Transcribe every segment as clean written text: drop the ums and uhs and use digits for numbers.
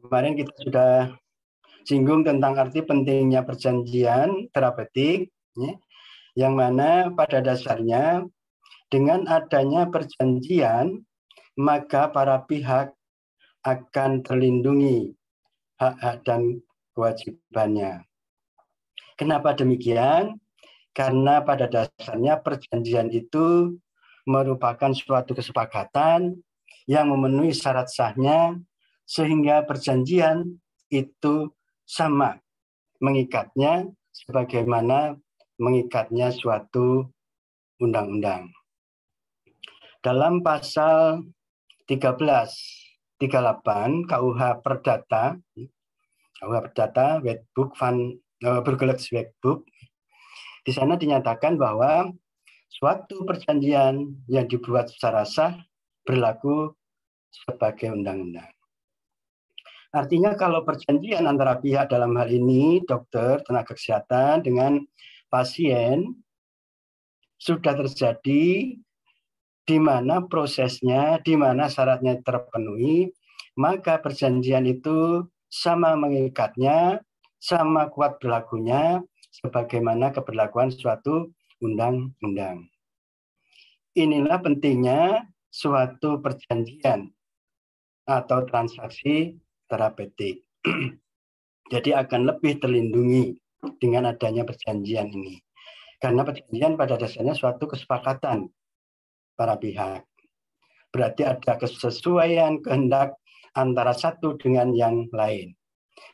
Kemarin kita sudah singgung tentang arti pentingnya perjanjian terapeutik, ya, yang mana pada dasarnya dengan adanya perjanjian, maka para pihak akan terlindungi hak-hak dan kewajibannya. Kenapa demikian? Karena pada dasarnya perjanjian itu merupakan suatu kesepakatan yang memenuhi syarat sahnya, sehingga perjanjian itu sama mengikatnya sebagaimana mengikatnya suatu undang-undang. Dalam pasal 1338 KUH Perdata, Wetboek van Burgerlijks Wetboek, di sana dinyatakan bahwa suatu perjanjian yang dibuat secara sah berlaku sebagai undang-undang. Artinya kalau perjanjian antara pihak dalam hal ini dokter, tenaga kesehatan dengan pasien sudah terjadi, di mana prosesnya, di mana syaratnya terpenuhi, maka perjanjian itu sama mengikatnya, sama kuat berlakunya, sebagaimana keberlakuan suatu undang-undang. Inilah pentingnya suatu perjanjian atau transaksi terapeutik. Jadi akan lebih terlindungi dengan adanya perjanjian ini. Karena perjanjian pada dasarnya suatu kesepakatan para pihak. Berarti ada kesesuaian kehendak antara satu dengan yang lain.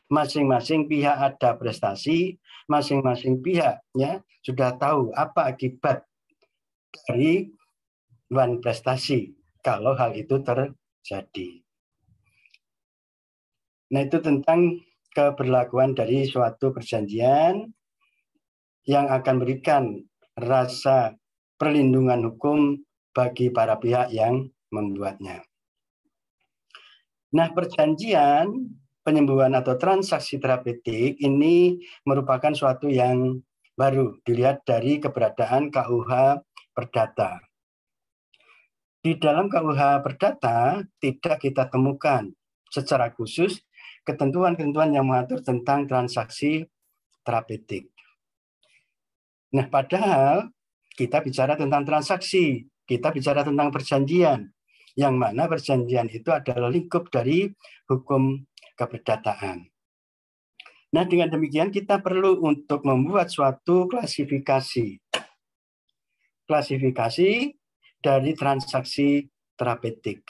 Masing-masing pihak ada prestasi, masing-masing pihaknya sudah tahu apa akibat dari prestasi kalau hal itu terjadi. Nah, itu tentang keberlakuan dari suatu perjanjian yang akan berikan rasa perlindungan hukum bagi para pihak yang membuatnya. Nah, perjanjian penyembuhan atau transaksi terapeutik ini merupakan suatu yang baru dilihat dari keberadaan KUH Perdata. Di dalam KUH Perdata tidak kita temukan secara khusus ketentuan-ketentuan yang mengatur tentang transaksi terapeutik. Nah, padahal kita bicara tentang transaksi, kita bicara tentang perjanjian, yang mana perjanjian itu adalah lingkup dari hukum keperdataan. Nah, dengan demikian kita perlu untuk membuat suatu klasifikasi. Klasifikasi dari transaksi terapeutik.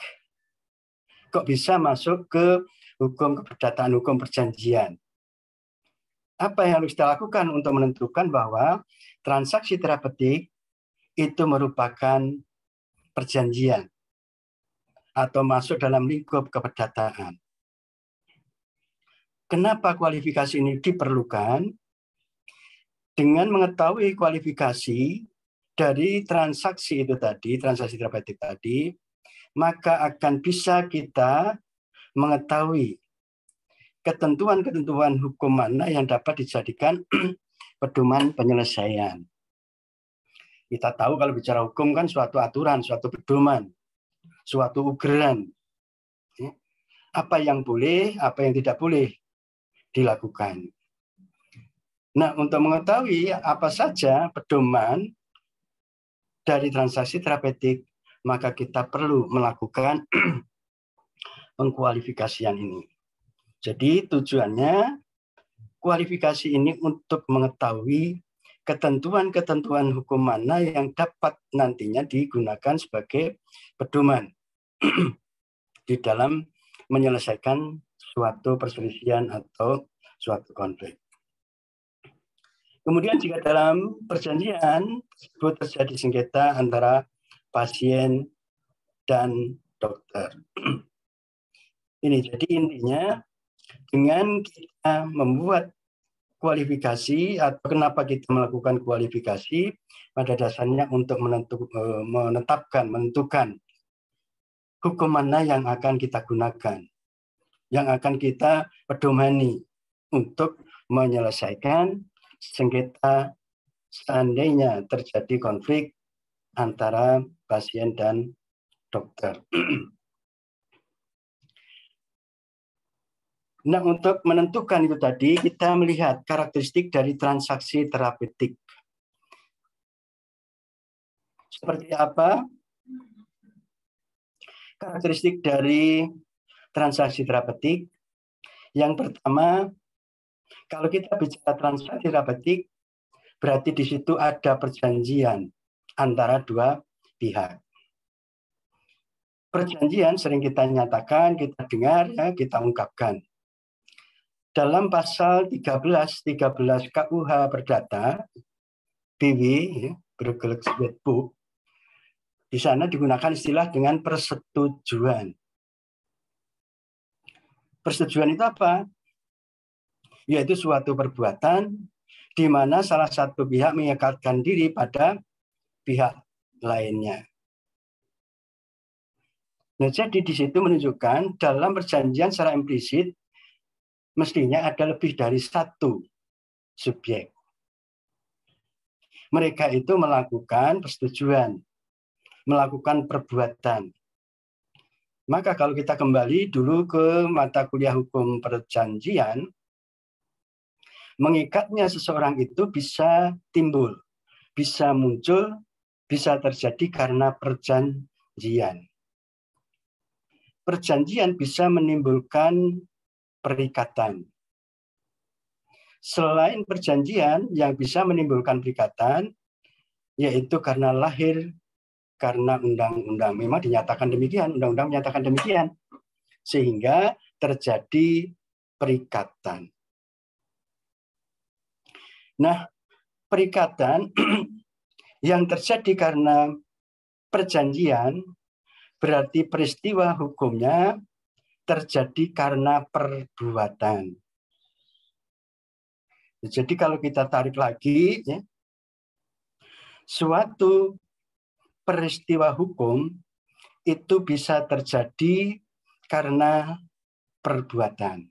Kok bisa masuk ke hukum keperdataan, hukum perjanjian? Apa yang harus kita lakukan untuk menentukan bahwa transaksi terapeutik itu merupakan perjanjian atau masuk dalam lingkup keperdataan? Kenapa kualifikasi ini diperlukan? Dengan mengetahui kualifikasi dari transaksi itu tadi, transaksi terapeutik tadi, maka akan bisa kita mengetahui ketentuan-ketentuan hukum mana yang dapat dijadikan pedoman penyelesaian. Kita tahu kalau bicara hukum kan suatu aturan, suatu pedoman, suatu ugeran. Apa yang boleh, apa yang tidak boleh dilakukan. Nah, untuk mengetahui apa saja pedoman dari transaksi terapeutik, maka kita perlu melakukan pengkualifikasian ini. Jadi tujuannya kualifikasi ini untuk mengetahui ketentuan-ketentuan hukum mana yang dapat nantinya digunakan sebagai pedoman di dalam menyelesaikan suatu perselisihan atau suatu konflik. Kemudian jika dalam perjanjian tersebut terjadi sengketa antara pasien dan dokter. Ini jadi intinya dengan kita membuat kualifikasi atau kenapa kita melakukan kualifikasi pada dasarnya untuk menentukan hukum mana yang akan kita gunakan, yang akan kita pedomani untuk menyelesaikan sengketa seandainya terjadi konflik antara pasien dan dokter. Nah, untuk menentukan itu tadi, kita melihat karakteristik dari transaksi terapeutik. Seperti apa karakteristik dari transaksi terapeutik? Yang pertama, kalau kita bicara transaksi terapeutik, berarti di situ ada perjanjian antara dua pihak. Perjanjian sering kita nyatakan, kita dengar, ya, kita ungkapkan. Dalam pasal 13 KUH Perdata, BW, ya, Burgerlijk Wetboek, di sana digunakan istilah dengan persetujuan. Persetujuan itu apa? Yaitu suatu perbuatan di mana salah satu pihak mengikatkan diri pada pihak lainnya. Nah, jadi di situ menunjukkan dalam perjanjian secara implisit mestinya ada lebih dari satu subjek. Mereka itu melakukan persetujuan, melakukan perbuatan. Maka kalau kita kembali dulu ke mata kuliah hukum perjanjian, mengikatnya seseorang itu bisa timbul, bisa muncul, bisa terjadi karena perjanjian. Perjanjian bisa menimbulkan perikatan. Selain perjanjian yang bisa menimbulkan perikatan, yaitu karena lahir karena undang-undang. Memang dinyatakan demikian, undang-undang menyatakan demikian. Sehingga terjadi perikatan. Nah, perikatan yang terjadi karena perjanjian berarti peristiwa hukumnya terjadi karena perbuatan. Jadi kalau kita tarik lagi, ya, suatu peristiwa hukum itu bisa terjadi karena perbuatan.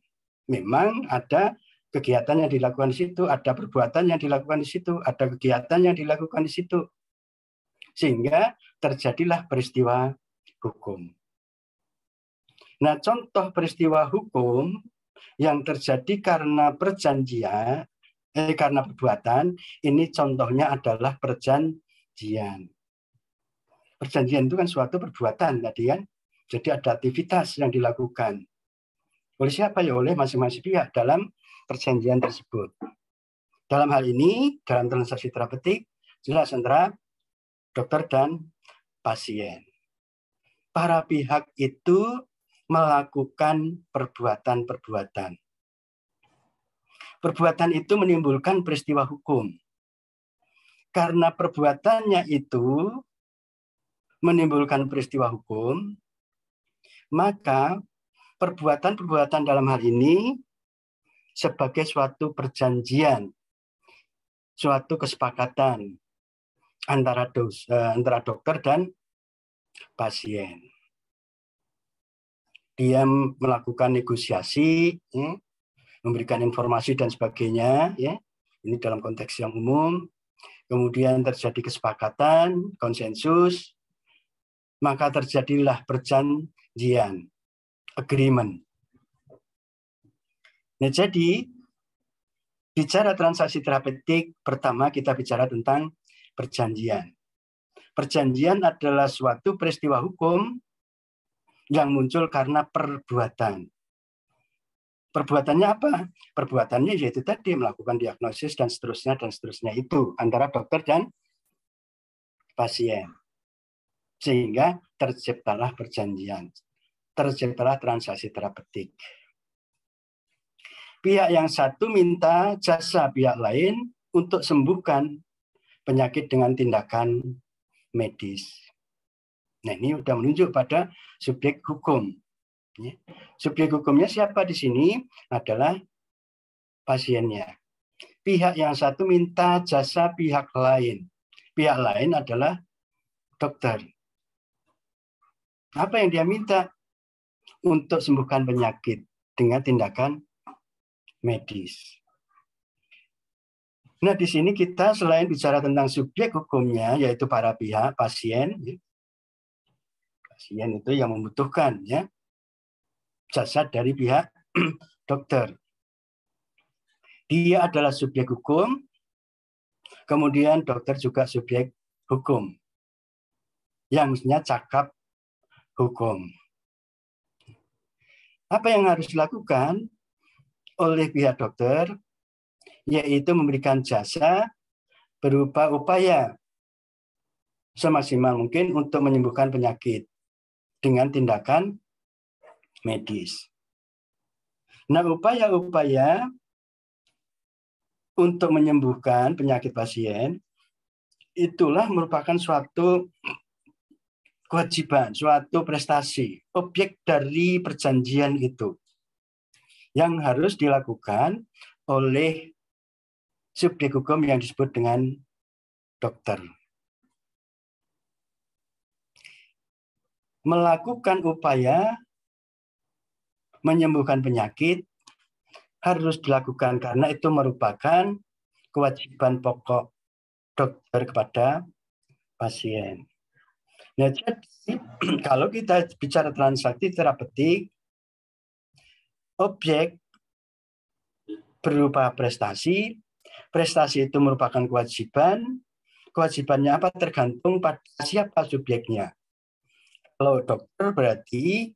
Memang ada kegiatan yang dilakukan di situ, ada perbuatan yang dilakukan di situ, ada kegiatan yang dilakukan di situ. Sehingga terjadilah peristiwa hukum. Nah, contoh peristiwa hukum yang terjadi karena perjanjian, karena perbuatan, ini contohnya adalah perjanjian. Perjanjian itu kan suatu perbuatan tadi kan. Jadi ada aktivitas yang dilakukan. Oleh siapa? Ya oleh masing-masing pihak dalam perjanjian tersebut. Dalam hal ini, dalam transaksi terapeutik, jelas antara dokter dan pasien. Para pihak itu melakukan perbuatan-perbuatan. Perbuatan itu menimbulkan peristiwa hukum. Karena perbuatannya itu menimbulkan peristiwa hukum, maka perbuatan-perbuatan dalam hal ini sebagai suatu perjanjian, suatu kesepakatan antara dokter dan pasien. Dia melakukan negosiasi, ya, memberikan informasi dan sebagainya, ya. Ini dalam konteks yang umum. Kemudian terjadi kesepakatan, konsensus, maka terjadilah perjanjian, agreement. Nah, jadi bicara transaksi terapeutik, pertama kita bicara tentang perjanjian. Perjanjian adalah suatu peristiwa hukum yang muncul karena perbuatan. Perbuatannya apa? Perbuatannya yaitu tadi melakukan diagnosis dan seterusnya itu antara dokter dan pasien. Sehingga terciptalah perjanjian, terciptalah transaksi terapeutik. Pihak yang satu minta jasa pihak lain untuk sembuhkan penyakit dengan tindakan medis. Nah, ini sudah menunjuk pada subjek hukum. Subjek hukumnya siapa di sini? Adalah pasiennya. Pihak yang satu minta jasa pihak lain. Pihak lain adalah dokter. Apa yang dia minta? Untuk sembuhkan penyakit dengan tindakan medis. Nah, di sini kita selain bicara tentang subjek hukumnya, yaitu para pihak, pasien. Pasien itu yang membutuhkan, ya, jasa dari pihak dokter. Dia adalah subjek hukum, kemudian dokter juga subjek hukum, yang mestinya cakap hukum. Apa yang harus dilakukan oleh pihak dokter, yaitu memberikan jasa berupa upaya semaksimal mungkin untuk menyembuhkan penyakit dengan tindakan medis. Nah, upaya-upaya untuk menyembuhkan penyakit pasien itulah merupakan suatu kewajiban, suatu prestasi, objek dari perjanjian itu yang harus dilakukan oleh subjek hukum yang disebut dengan dokter. Melakukan upaya menyembuhkan penyakit harus dilakukan karena itu merupakan kewajiban pokok dokter kepada pasien. Nah, jadi kalau kita bicara transaksi terapeutik, objek berupa prestasi, prestasi itu merupakan kewajiban, kewajibannya apa tergantung pada siapa subjeknya. Kalau dokter berarti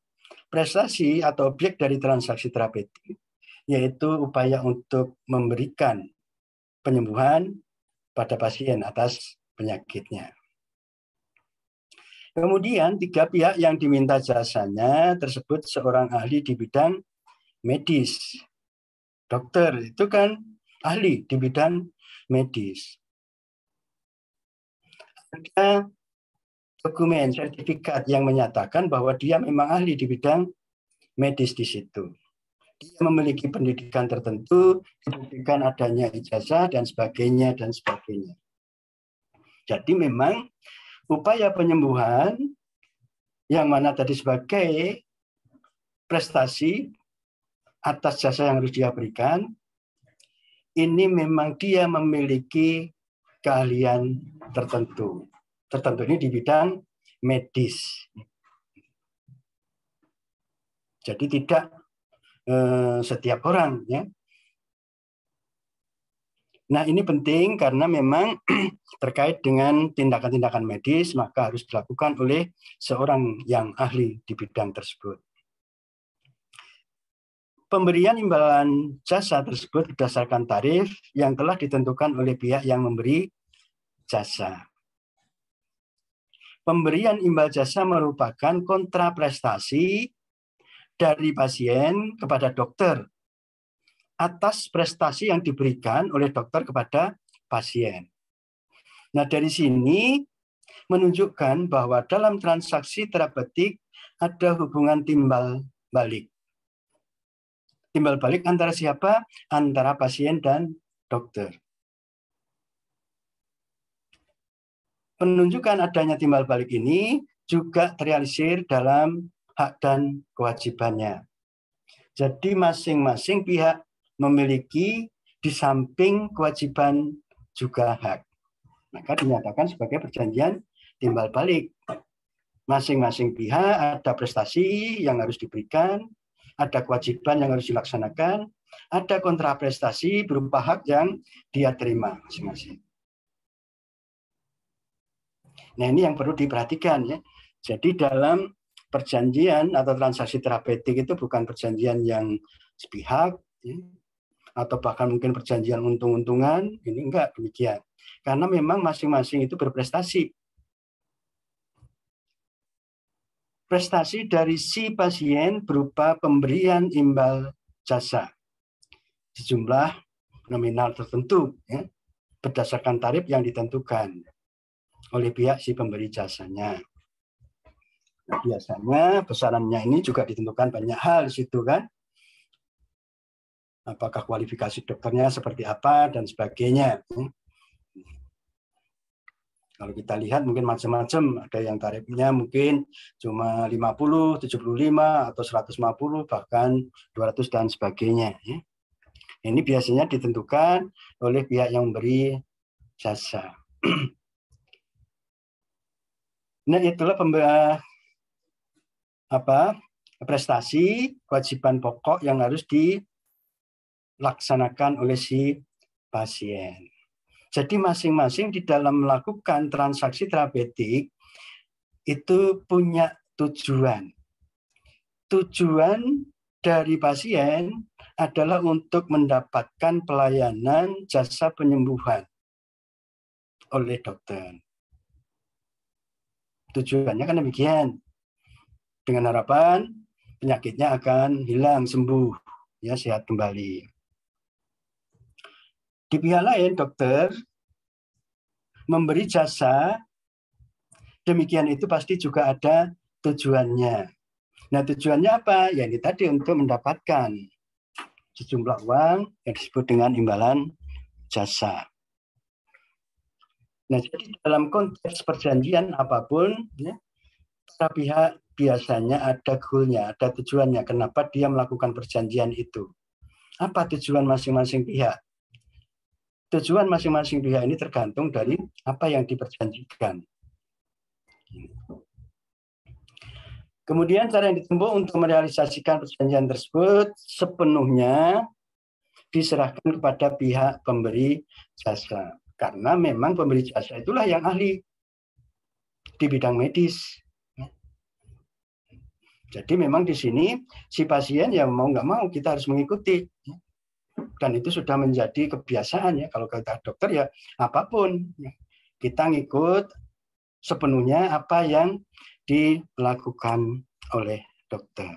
prestasi atau objek dari transaksi terapeutik yaitu upaya untuk memberikan penyembuhan pada pasien atas penyakitnya. Kemudian 3 pihak yang diminta jasanya tersebut seorang ahli di bidang medis. Dokter itu kan ahli di bidang medis. Ada dokumen sertifikat yang menyatakan bahwa dia memang ahli di bidang medis di situ. Dia memiliki pendidikan tertentu, dibuktikan adanya ijazah dan sebagainya dan sebagainya. Jadi memang upaya penyembuhan yang mana tadi sebagai prestasi atas jasa yang harus dia berikan, ini memang dia memiliki keahlian tertentu. Tertentu ini di bidang medis. Jadi tidak setiap orang, ya. Nah, ini penting karena memang terkait dengan tindakan-tindakan medis maka harus dilakukan oleh seorang yang ahli di bidang tersebut. Pemberian imbalan jasa tersebut berdasarkan tarif yang telah ditentukan oleh pihak yang memberi jasa. Pemberian imbal jasa merupakan kontraprestasi dari pasien kepada dokter atas prestasi yang diberikan oleh dokter kepada pasien. Nah, dari sini menunjukkan bahwa dalam transaksi terapeutik ada hubungan timbal balik. Timbal balik antara siapa? Antara pasien dan dokter. Penunjukan adanya timbal balik ini juga terrealisir dalam hak dan kewajibannya. Jadi masing-masing pihak memiliki di samping kewajiban juga hak. Maka dinyatakan sebagai perjanjian timbal balik. Masing-masing pihak ada prestasi yang harus diberikan, ada kewajiban yang harus dilaksanakan, ada kontraprestasi berupa hak yang dia terima masing-masing. Nah, ini yang perlu diperhatikan, ya. Jadi dalam perjanjian atau transaksi terapeutik itu bukan perjanjian yang sepihak, ya, atau bahkan mungkin perjanjian untung-untungan, ini enggak demikian. Karena memang masing-masing itu berprestasi. Prestasi dari si pasien berupa pemberian imbal jasa sejumlah nominal tertentu, ya, berdasarkan tarif yang ditentukan oleh pihak si pemberi jasanya. Nah, biasanya besarannya ini juga ditentukan banyak hal di situ, kan. Apakah kualifikasi dokternya seperti apa dan sebagainya. Kalau kita lihat mungkin macam-macam, ada yang tarifnya mungkin cuma 50, 75 atau 150 bahkan 200 dan sebagainya, ya. Ini biasanya ditentukan oleh pihak yang memberi jasa. Nah, itulah prestasi, kewajiban pokok yang harus dilaksanakan oleh si pasien. Jadi masing-masing di dalam melakukan transaksi terapeutik itu punya tujuan. Tujuan dari pasien adalah untuk mendapatkan pelayanan jasa penyembuhan oleh dokter. Tujuannya kan demikian. Dengan harapan penyakitnya akan hilang, sembuh, ya, sehat kembali. Di pihak lain, dokter memberi jasa, demikian itu pasti juga ada tujuannya. Nah, tujuannya apa? Ya ini tadi, untuk mendapatkan sejumlah uang yang disebut dengan imbalan jasa. Nah, jadi dalam konteks perjanjian apapun, ya, para pihak biasanya ada goalnya, ada tujuannya. Kenapa dia melakukan perjanjian itu? Apa tujuan masing-masing pihak? Tujuan masing-masing pihak ini tergantung dari apa yang diperjanjikan. Kemudian cara yang ditempuh untuk merealisasikan perjanjian tersebut sepenuhnya diserahkan kepada pihak pemberi jasa. Karena memang pemberi jasa itulah yang ahli di bidang medis. Jadi memang di sini si pasien yang mau nggak mau kita harus mengikuti. Dan itu sudah menjadi kebiasaan ya. Kalau kata dokter ya apapun kita ngikut sepenuhnya apa yang dilakukan oleh dokter.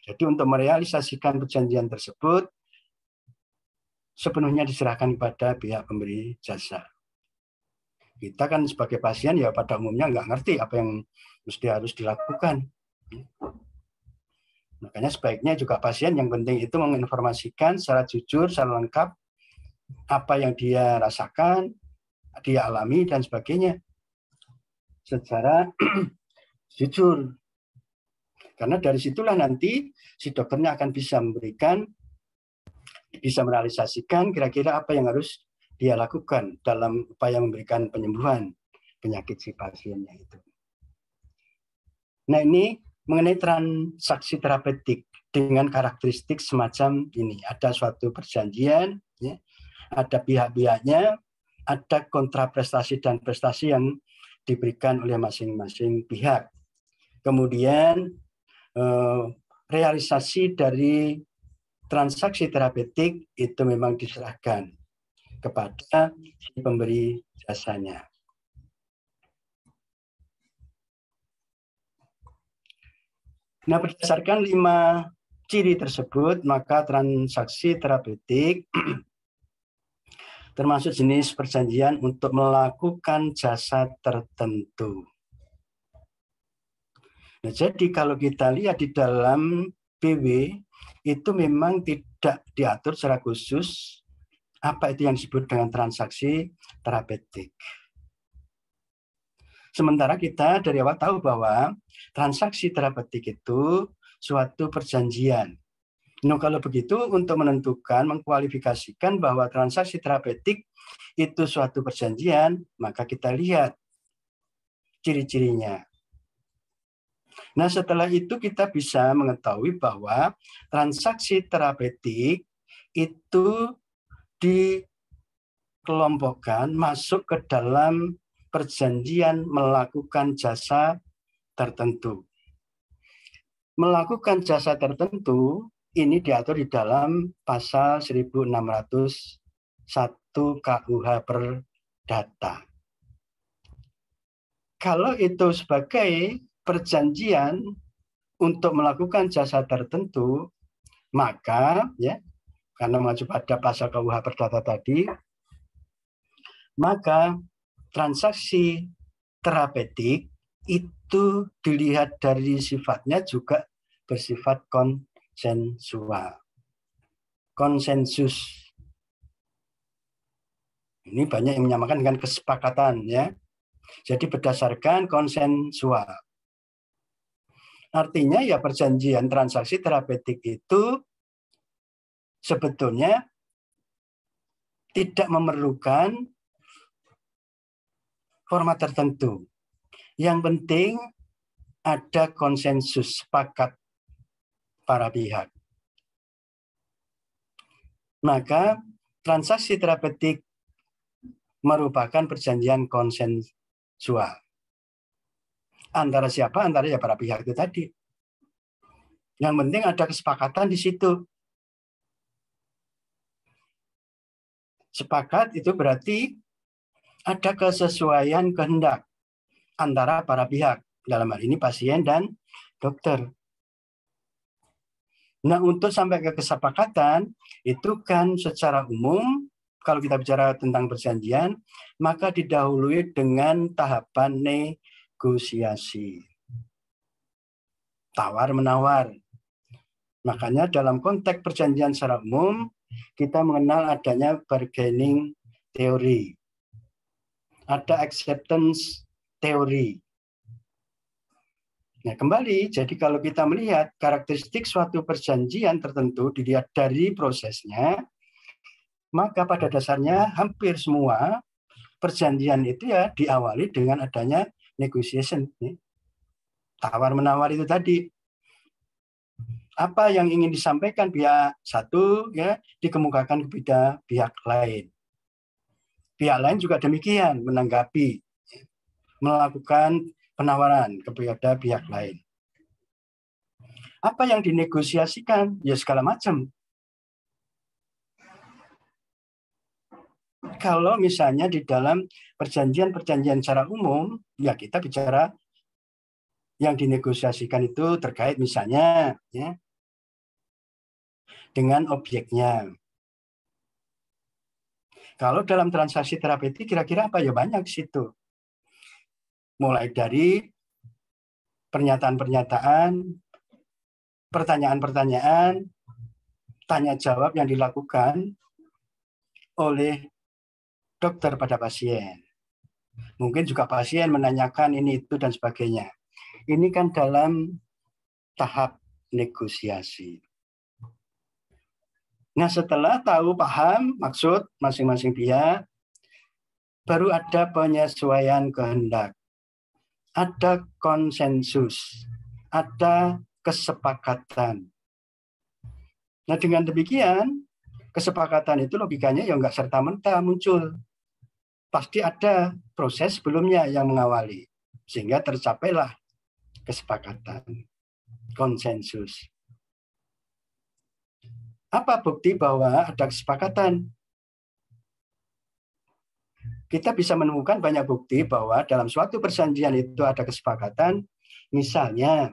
Jadi untuk merealisasikan perjanjian tersebut sepenuhnya diserahkan kepada pihak pemberi jasa. Kita kan sebagai pasien ya pada umumnya nggak ngerti apa yang mesti harus dilakukan. Makanya sebaiknya juga pasien yang penting itu menginformasikan secara jujur, secara lengkap apa yang dia rasakan, dia alami dan sebagainya secara jujur. Karena dari situlah nanti si dokternya akan bisa merealisasikan kira-kira apa yang harus dia lakukan dalam upaya memberikan penyembuhan penyakit si pasiennya itu. Nah, ini mengenai transaksi terapeutik dengan karakteristik semacam ini. Ada suatu perjanjian, ya, ada pihak-pihaknya, ada kontraprestasi dan prestasi yang diberikan oleh masing-masing pihak. Kemudian realisasi dari transaksi terapeutik itu memang diserahkan kepada si pemberi jasanya. Nah, berdasarkan 5 ciri tersebut, maka transaksi terapeutik termasuk jenis perjanjian untuk melakukan jasa tertentu. Nah, jadi kalau kita lihat di dalam BW itu memang tidak diatur secara khusus apa itu yang disebut dengan transaksi terapeutik. Sementara kita dari awal tahu bahwa transaksi terapeutik itu suatu perjanjian. Nah, kalau begitu untuk menentukan, mengkualifikasikan bahwa transaksi terapeutik itu suatu perjanjian, maka kita lihat ciri-cirinya. Nah, setelah itu kita bisa mengetahui bahwa transaksi terapeutik itu dikelompokkan masuk ke dalam perjanjian melakukan jasa tertentu. Melakukan jasa tertentu ini diatur di dalam pasal 1601 KUH Perdata. Kalau itu sebagai perjanjian untuk melakukan jasa tertentu, maka ya karena mengacu pada pasal KUH Perdata tadi, maka transaksi terapeutik itu dilihat dari sifatnya juga bersifat konsensual. Konsensus. Ini banyak yang menyamakan dengan kesepakatan ya. Jadi berdasarkan konsensual. Artinya ya perjanjian transaksi terapeutik itu sebetulnya tidak memerlukan format tertentu. Yang penting ada konsensus sepakat para pihak. Maka transaksi terapeutik merupakan perjanjian konsensual. Antara siapa? Antara ya para pihak itu tadi. Yang penting ada kesepakatan di situ. Sepakat itu berarti ada kesesuaian kehendak antara para pihak. Dalam hal ini pasien dan dokter. Nah, untuk sampai ke kesepakatan, itu kan secara umum, kalau kita bicara tentang perjanjian, maka didahului dengan tahapan negosiasi. Tawar-menawar. Makanya dalam konteks perjanjian secara umum, kita mengenal adanya bargaining theory. Ada acceptance theory. Nah, kembali, jadi kalau kita melihat karakteristik suatu perjanjian tertentu dilihat dari prosesnya, maka pada dasarnya hampir semua perjanjian itu ya diawali dengan adanya negotiation. Tawar-menawar itu tadi. Apa yang ingin disampaikan pihak satu ya dikemukakan kepada pihak lain. Pihak lain juga demikian menanggapi, melakukan penawaran kepada pihak lain. Apa yang dinegosiasikan? Ya segala macam. Kalau misalnya di dalam perjanjian-perjanjian secara umum, ya kita bicara yang dinegosiasikan itu terkait misalnya ya, dengan objeknya. Kalau dalam transaksi terapeutik kira-kira apa ya banyak situ. Mulai dari pernyataan-pernyataan, pertanyaan-pertanyaan, tanya jawab yang dilakukan oleh dokter pada pasien. Mungkin juga pasien menanyakan ini, itu, dan sebagainya. Ini kan dalam tahap negosiasi. Nah, setelah tahu, paham maksud masing-masing pihak, baru ada penyesuaian kehendak. Ada konsensus, ada kesepakatan. Nah, dengan demikian, kesepakatan itu logikanya ya nggak serta-merta muncul. Pasti ada proses sebelumnya yang mengawali. Sehingga tercapailah kesepakatan, konsensus. Apa bukti bahwa ada kesepakatan? Kita bisa menemukan banyak bukti bahwa dalam suatu perjanjian itu ada kesepakatan, misalnya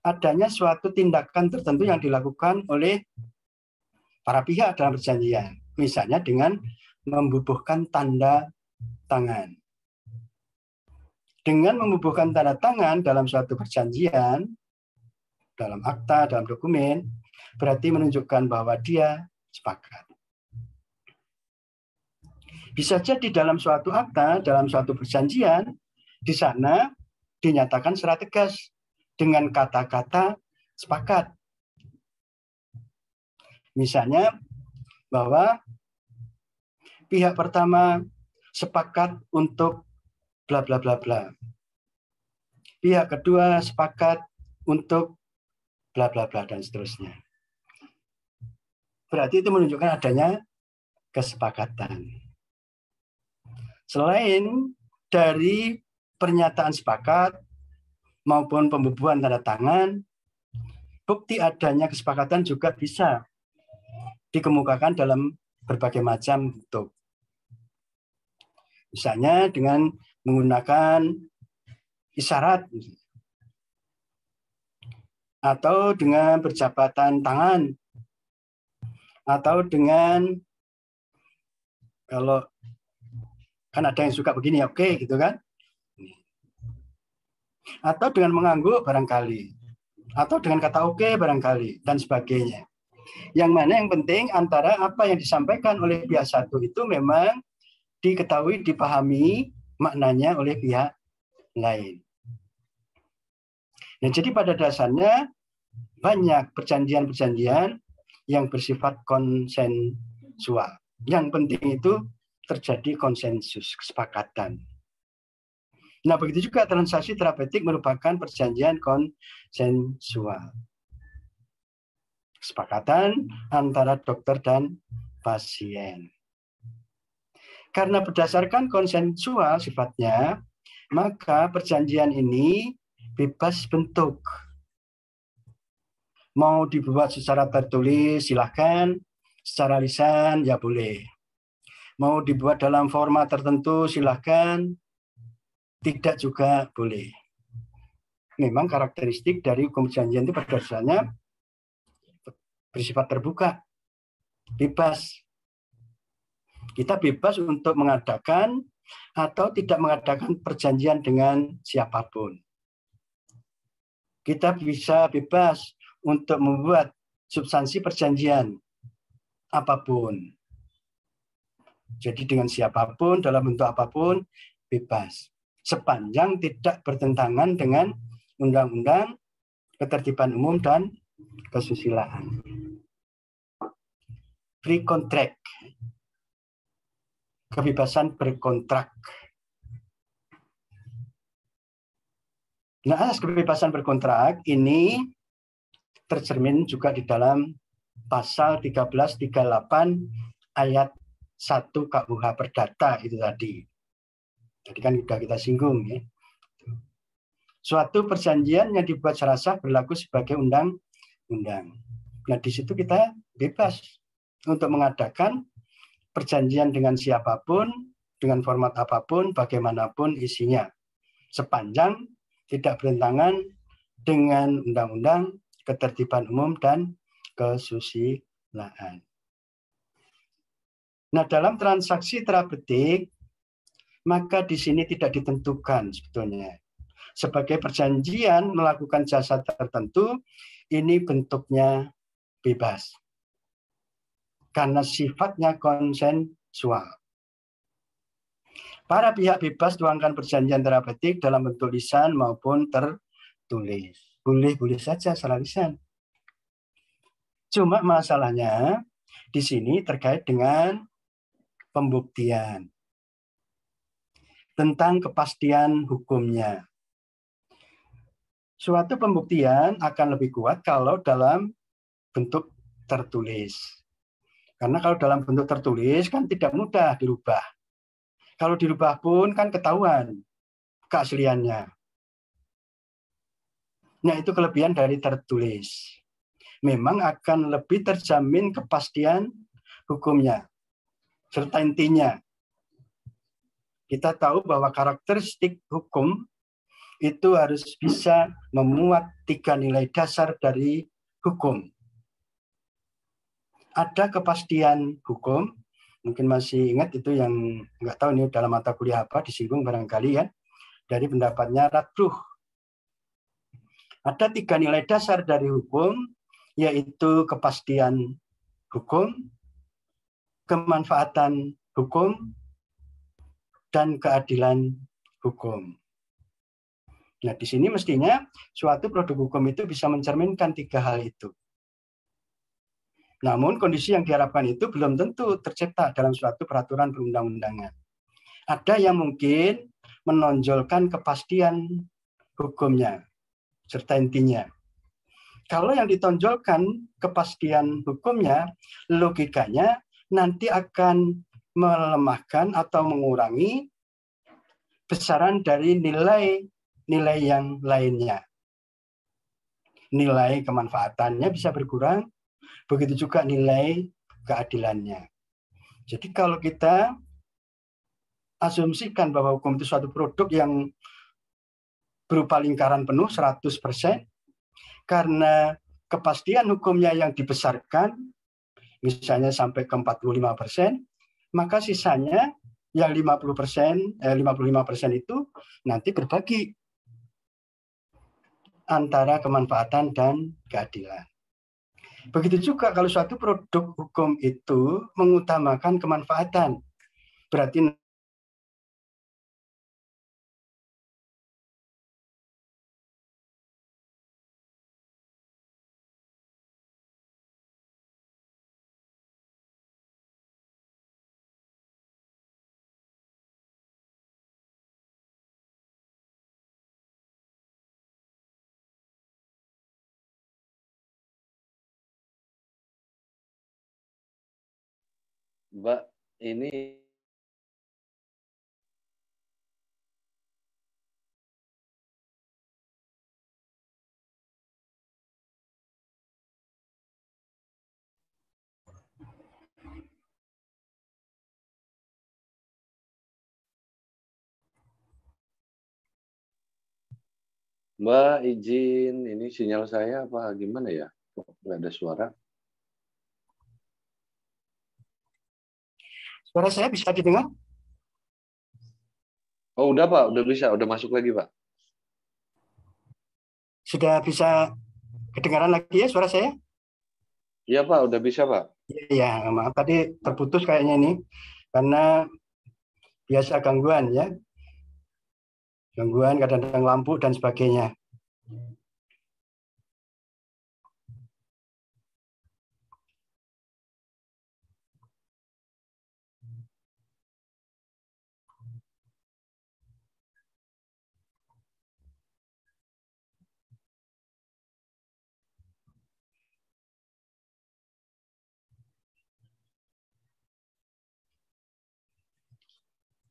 adanya suatu tindakan tertentu yang dilakukan oleh para pihak dalam perjanjian, misalnya dengan membubuhkan tanda tangan. Dengan membubuhkan tanda tangan dalam suatu perjanjian, dalam akta, dalam dokumen, berarti menunjukkan bahwa dia sepakat. Bisa jadi dalam suatu akta, dalam suatu perjanjian, di sana dinyatakan secara tegas dengan kata-kata sepakat. Misalnya bahwa pihak pertama sepakat untuk bla bla bla bla. Pihak kedua sepakat untuk bla bla bla dan seterusnya. Berarti itu menunjukkan adanya kesepakatan. Selain dari pernyataan sepakat maupun pembubuhan tanda tangan, bukti adanya kesepakatan juga bisa dikemukakan dalam berbagai macam bentuk. Misalnya dengan menggunakan isyarat, atau dengan berjabatan tangan, atau dengan, kalau kan ada yang suka begini, oke, gitu kan? Atau dengan mengangguk barangkali, atau dengan kata oke barangkali, dan sebagainya. Yang mana yang penting antara apa yang disampaikan oleh pihak satu itu memang diketahui, dipahami maknanya oleh pihak lain. Nah, jadi pada dasarnya banyak perjanjian-perjanjian yang bersifat konsensual. Yang penting itu terjadi konsensus, kesepakatan. Nah, begitu juga transaksi terapeutik merupakan perjanjian konsensual. Kesepakatan antara dokter dan pasien. Karena berdasarkan konsensual sifatnya, maka perjanjian ini bebas bentuk. Mau dibuat secara tertulis, silahkan. Secara lisan, ya boleh. Mau dibuat dalam format tertentu, silahkan. Tidak juga boleh. Memang karakteristik dari hukum perjanjian itu pada dasarnya bersifat terbuka, bebas. Kita bebas untuk mengadakan atau tidak mengadakan perjanjian dengan siapapun. Kita bisa bebas untuk membuat substansi perjanjian apapun. Jadi dengan siapapun, dalam bentuk apapun, bebas. Sepanjang tidak bertentangan dengan undang-undang, ketertiban umum, dan kesusilaan. Free contract. Kebebasan berkontrak. Nah, kebebasan berkontrak ini tercermin juga di dalam pasal 1338 ayat 1 KUH Perdata itu tadi. Jadi kan sudah kita singgung ya. Suatu perjanjian yang dibuat secara sah berlaku sebagai undang-undang. Nah, di situ kita bebas untuk mengadakan perjanjian dengan siapapun, dengan format apapun, bagaimanapun isinya. Sepanjang tidak bertentangan dengan undang-undang, ketertiban umum, dan kesusilaan. Nah, dalam transaksi terapeutik, maka di sini tidak ditentukan sebetulnya. Sebagai perjanjian melakukan jasa tertentu, ini bentuknya bebas. Karena sifatnya konsensual. Para pihak bebas tuangkan perjanjian terapeutik dalam bentuk lisan maupun tertulis. Boleh-boleh saja secara lisan. Cuma masalahnya di sini terkait dengan pembuktian. Tentang kepastian hukumnya. Suatu pembuktian akan lebih kuat kalau dalam bentuk tertulis. Karena kalau dalam bentuk tertulis kan tidak mudah dirubah. Kalau dirubah pun kan ketahuan keasliannya. Nah, itu kelebihan dari tertulis. Memang akan lebih terjamin kepastian hukumnya. Serta intinya, kita tahu bahwa karakteristik hukum itu harus bisa memuat 3 nilai dasar dari hukum. Ada kepastian hukum, mungkin masih ingat itu yang nggak tahu ini dalam mata kuliah apa, disinggung barangkali ya, dari pendapatnya Radbruch. Ada 3 nilai dasar dari hukum, yaitu kepastian hukum, kemanfaatan hukum, dan keadilan hukum. Nah, di sini mestinya suatu produk hukum itu bisa mencerminkan 3 hal itu. Namun kondisi yang diharapkan itu belum tentu tercipta dalam suatu peraturan perundang-undangan. Ada yang mungkin menonjolkan kepastian hukumnya, serta intinya. Kalau yang ditonjolkan kepastian hukumnya, logikanya nanti akan melemahkan atau mengurangi besaran dari nilai yang lainnya. Nilai kemanfaatannya bisa berkurang, begitu juga nilai keadilannya. Jadi kalau kita asumsikan bahwa hukum itu suatu produk yang berupa lingkaran penuh 100%, karena kepastian hukumnya yang dibesarkan, misalnya sampai ke 45%, maka sisanya yang 55% itu nanti berbagi antara kemanfaatan dan keadilan. Begitu juga kalau suatu produk hukum itu mengutamakan kemanfaatan, berarti Mbak, ini Mbak izin, ini sinyal saya apa gimana ya? Kok nggak ada suara? Suara saya bisa didengar? Oh udah Pak, udah bisa, udah masuk lagi Pak. Sudah bisa kedengaran lagi ya suara saya? Iya Pak, udah bisa Pak. Ya, maaf tadi terputus kayaknya ini karena biasa gangguan ya, gangguan kadang-kadang lampu dan sebagainya.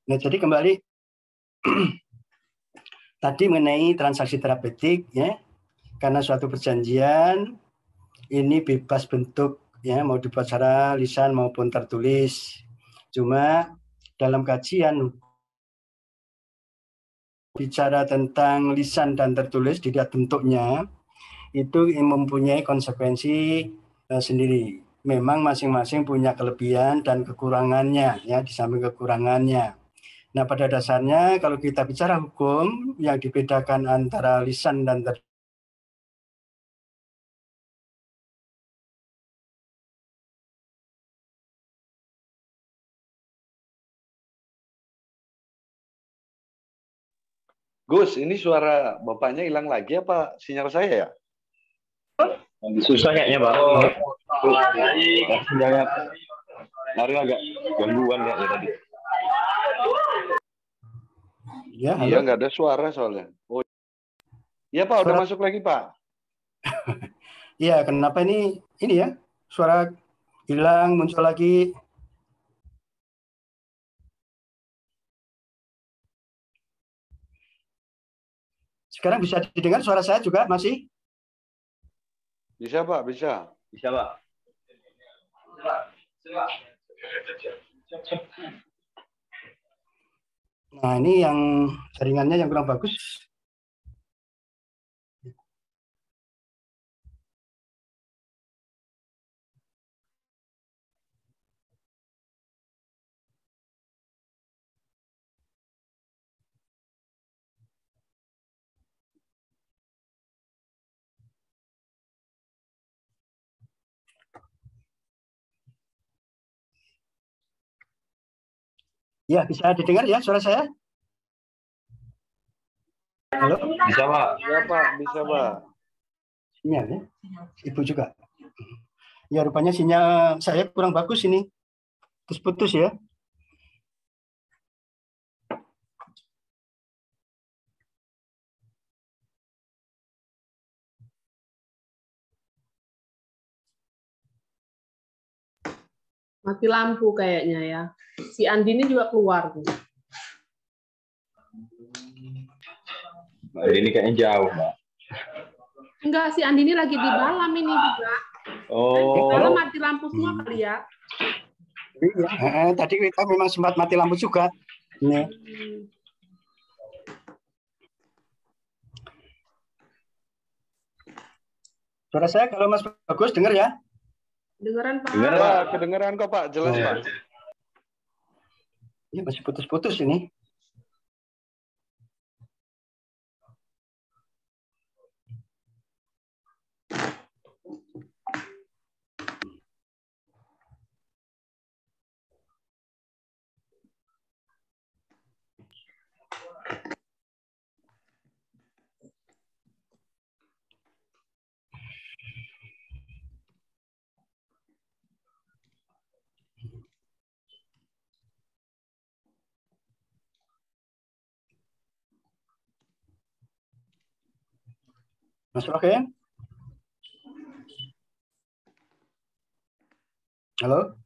Nah, jadi kembali tadi mengenai transaksi terapeutik ya, karena suatu perjanjian ini bebas bentuk ya, mau dibuat secara lisan maupun tertulis. Cuma dalam kajian bicara tentang lisan dan tertulis dilihat bentuknya itu mempunyai konsekuensi sendiri. Memang masing-masing punya kelebihan dan kekurangannya ya, di samping kekurangannya. Nah, pada dasarnya kalau kita bicara hukum yang dibedakan antara lisan dan tertulis, Gus, ini suara Bapaknya hilang lagi apa sinyal saya ya? Susah kayaknya Pak. Sinyalnya lari agak gangguan ya tadi. ya, Iya, halo. nggak ada suara soalnya. Oh, iya Pak, udah masuk lagi Pak. Iya, kenapa ini ya suara hilang muncul lagi. Sekarang bisa didengar suara saya juga masih? Bisa Pak, bisa. Bisa Pak. Nah, ini yang jaringannya yang kurang bagus. Ya, bisa didengar ya suara saya? Halo? Bisa Pak. Iya Pak, bisa Pak. Sinyal ya? Ibu juga. Ya, rupanya sinyal saya kurang bagus ini. Terus putus ya. Mati lampu kayaknya ya. Si Andini juga keluar tuh. Mbak ini kayaknya jauh Mbak. Enggak, si Andini lagi di dalam ini juga. Oh. Dalam mati lampu semua kali ya. Iya, tadi kita memang sempat mati lampu juga. Ini. Suara saya kalau Mas Bagus dengar ya? Dengeran Pak. Dengar, Pak, kedengeran kok Pak, jelas Pak. Ini masih putus-putus ini. Mas oke? Halo?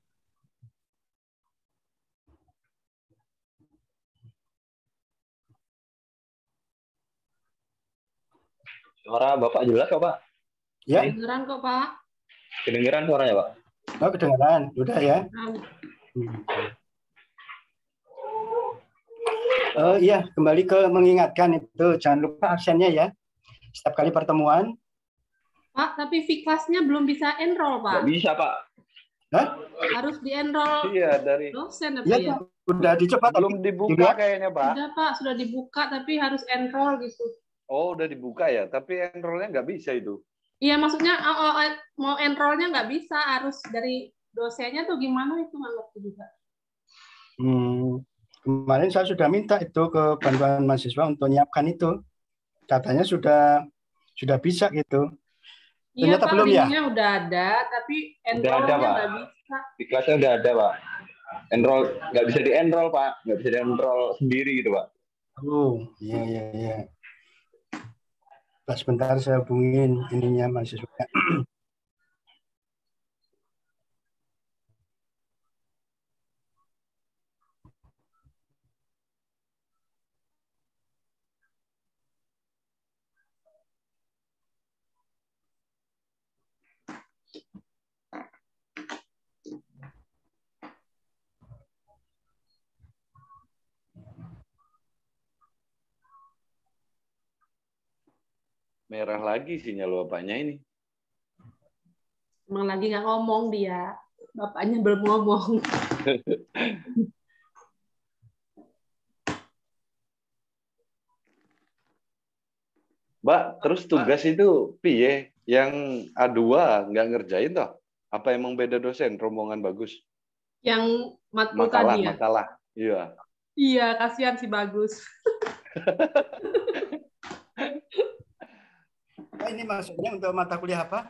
Suara Bapak jelas kok, Pak? Ya, Kedengeran kok, Pak. Kedengeran suaranya, Pak? oh, kedengaran. Udah ya. Iya, kembali ke mengingatkan itu. Jangan lupa absennya ya. Setiap kali pertemuan. Pak, tapi V-Class-nya belum bisa enroll, Nggak Pak. bisa, Pak. Hah? Harus di-enroll Iya, dari dosen apa Iya, ya? Pak. Udah dicoba tapi belum dibuka dilihat. kayaknya, Pak. Sudah, Pak. Sudah dibuka, tapi harus enroll gitu. Oh, udah dibuka ya, tapi enrollnya nggak bisa itu. Iya, maksudnya mau enrollnya nggak bisa. Harus dari dosennya tuh gimana itu nggak ngerti juga. Kemarin saya sudah minta itu ke bantuan mahasiswa untuk menyiapkan itu. Katanya sudah bisa gitu. Iya, Ternyata Pak, belum ya? linknya udah ada, tapi Udah ada, enrollnya Pak. nggak bisa. Di kelasnya udah ada, Pak. Enroll nggak bisa di-enroll, Pak. Nggak bisa di-enroll sendiri gitu, Pak. Oh, iya. Nah, sebentar saya hubungin ininya mahasiswa. Merah lagi sinyal bapaknya ini. Emang lagi nggak ngomong dia. Bapaknya belum ngomong. Mbak, terus tugas itu piye? Yang A2 nggak ngerjain toh? Apa emang beda dosen, rombongan bagus? Yang matkul tadi ya? Makalah. Iya. Iya, kasihan si Bagus. Ini maksudnya untuk mata kuliah apa?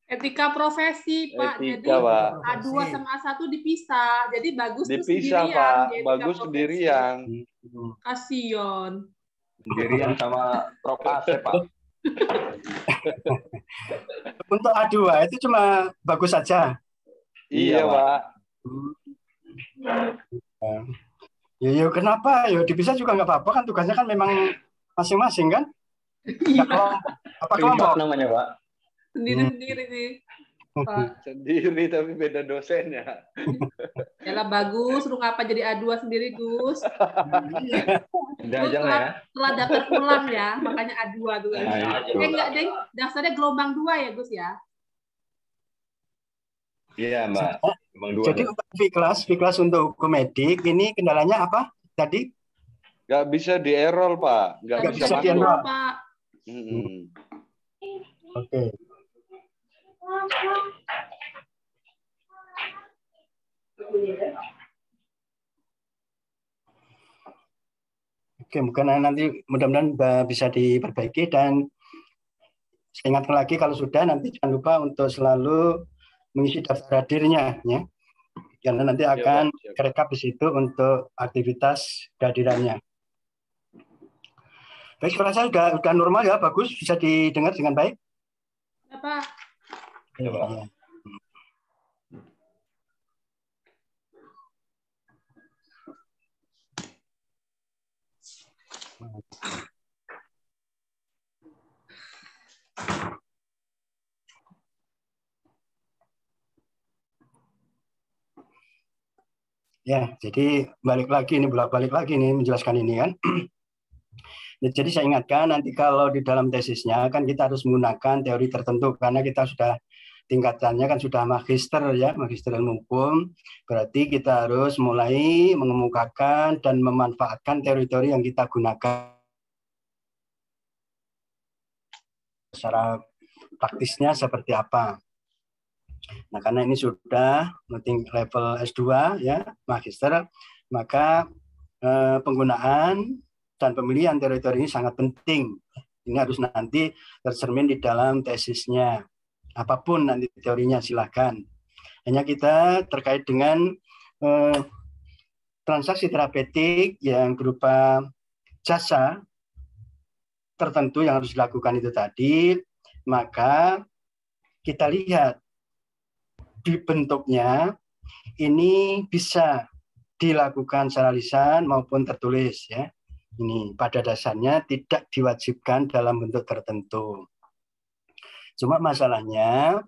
Etika profesi, Pak. Etika, Jadi Pak. A2 sama A1 dipisah. Jadi Bagus tuh Dipisah, sendirian. Pak. di etika Bagus profesi. sendirian. Kasihan. Sendirian sama Prof. Asep, Pak. Untuk A2 itu cuma Bagus saja. Iya, Pak. Ya, kenapa? Ya dipisah juga nggak apa-apa kan, tugasnya kan memang masing-masing kan? Iya. Apa kelompok namanya, Pak? Sendiri-sendiri sih. Pak. Sendiri tapi beda dosennya. Yalah Bagus, lu ngapa jadi A2 sendiri, Gus? Udah aja lah ya. Setelah daftar ulang ya, makanya A2 tuh. Nah, Enggak, Deng. Daftarnya gelombang 2 ya, Gus ya? Iya, Mbak. Gelombang 2. Jadi untuk V-Class untuk hukum edik ini kendalanya apa tadi? Nggak bisa di-enroll, Pak. Nggak Nggak bisa bisa masuk. di-enroll. Pak. Oke. Oke, mungkin nanti mudah-mudahan bisa diperbaiki, dan saya ingatkan lagi kalau sudah nanti jangan lupa untuk selalu mengisi daftar hadirnya ya. Karena nanti akan kerekap di situ untuk aktivitas kehadirannya. Baik, suara saya sudah normal ya, bagus, bisa didengar dengan baik. Apa? Ya. Ya, jadi balik lagi nih menjelaskan ini kan. Jadi saya ingatkan nanti kalau di dalam tesisnya kan kita harus menggunakan teori tertentu karena kita sudah tingkatannya kan sudah magister ya, magister ilmu hukum. Berarti kita harus mulai mengemukakan dan memanfaatkan teori-teori yang kita gunakan secara praktisnya seperti apa. Nah, karena ini sudah level S2 ya, magister, maka penggunaan dan pemilihan teori-teori ini sangat penting. Ini harus nanti tercermin di dalam tesisnya. Apapun nanti teorinya silakan. Hanya kita terkait dengan transaksi terapeutik yang berupa jasa tertentu yang harus dilakukan itu tadi, maka kita lihat di bentuknya ini bisa dilakukan secara lisan maupun tertulis ya. Ini pada dasarnya tidak diwajibkan dalam bentuk tertentu. Cuma masalahnya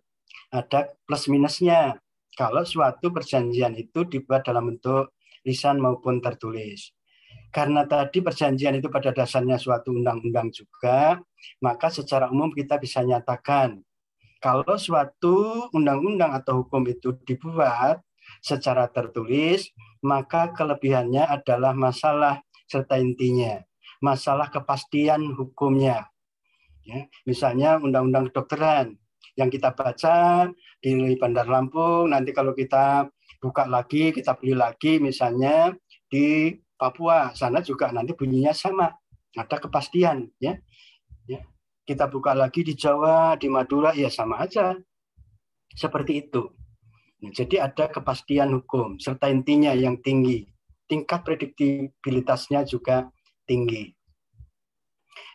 ada plus minusnya. Kalau suatu perjanjian itu dibuat dalam bentuk lisan maupun tertulis. Karena tadi perjanjian itu pada dasarnya suatu undang-undang juga, maka secara umum kita bisa nyatakan kalau suatu undang-undang atau hukum itu dibuat secara tertulis, maka kelebihannya adalah masalah serta intinya, masalah kepastian hukumnya. Ya, misalnya undang-undang kedokteran yang kita baca di Bandar Lampung, nanti kalau kita buka lagi, kita beli lagi, misalnya di Papua, sana juga nanti bunyinya sama, ada kepastian. Ya. Kita buka lagi di Jawa, di Madura, ya sama aja. Seperti itu. Jadi ada kepastian hukum, serta intinya yang tinggi. Tingkat prediktibilitasnya juga tinggi.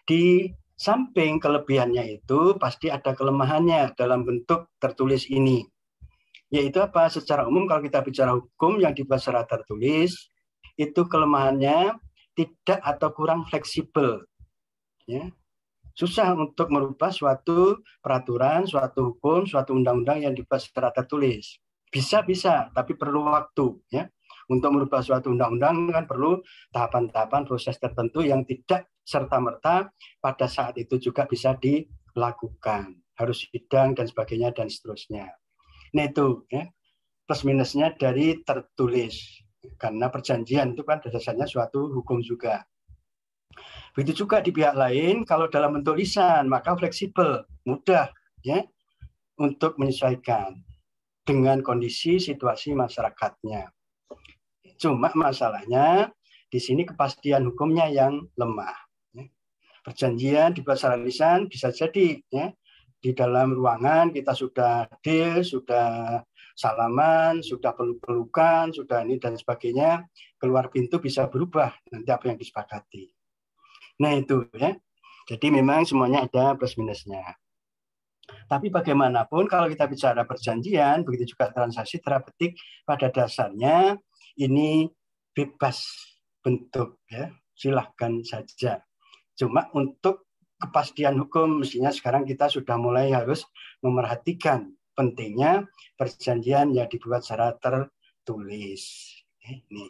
Di samping kelebihannya itu, pasti ada kelemahannya dalam bentuk tertulis ini. Yaitu apa? Secara umum kalau kita bicara hukum yang dibuat secara tertulis, itu kelemahannya tidak atau kurang fleksibel. Ya. Susah untuk merubah suatu peraturan, suatu hukum, suatu undang-undang yang dibuat secara tertulis. Bisa, tapi perlu waktu. Ya. Untuk merubah suatu undang-undang kan perlu tahapan-tahapan proses tertentu yang tidak serta-merta pada saat itu juga bisa dilakukan. Harus sidang dan sebagainya dan seterusnya. Nah itu ya, plus minusnya dari tertulis. Karena perjanjian itu kan dasarnya suatu hukum juga. Begitu juga di pihak lain, kalau dalam bentuk lisan, maka fleksibel, mudah ya untuk menyesuaikan dengan kondisi situasi masyarakatnya. Cuma masalahnya di sini kepastian hukumnya yang lemah. Ya. Perjanjian dibuat secara lisan bisa jadi ya, di dalam ruangan kita sudah deal, sudah salaman, sudah peluk-pelukan, sudah ini dan sebagainya, keluar pintu bisa berubah nanti apa yang disepakati. Nah itu ya, jadi memang semuanya ada plus minusnya. Tapi bagaimanapun kalau kita bicara perjanjian, begitu juga transaksi terapeutik, pada dasarnya ini bebas bentuk ya, silahkan saja. Cuma untuk kepastian hukum mestinya sekarang kita sudah mulai harus memerhatikan pentingnya perjanjian yang dibuat secara tertulis. Ini.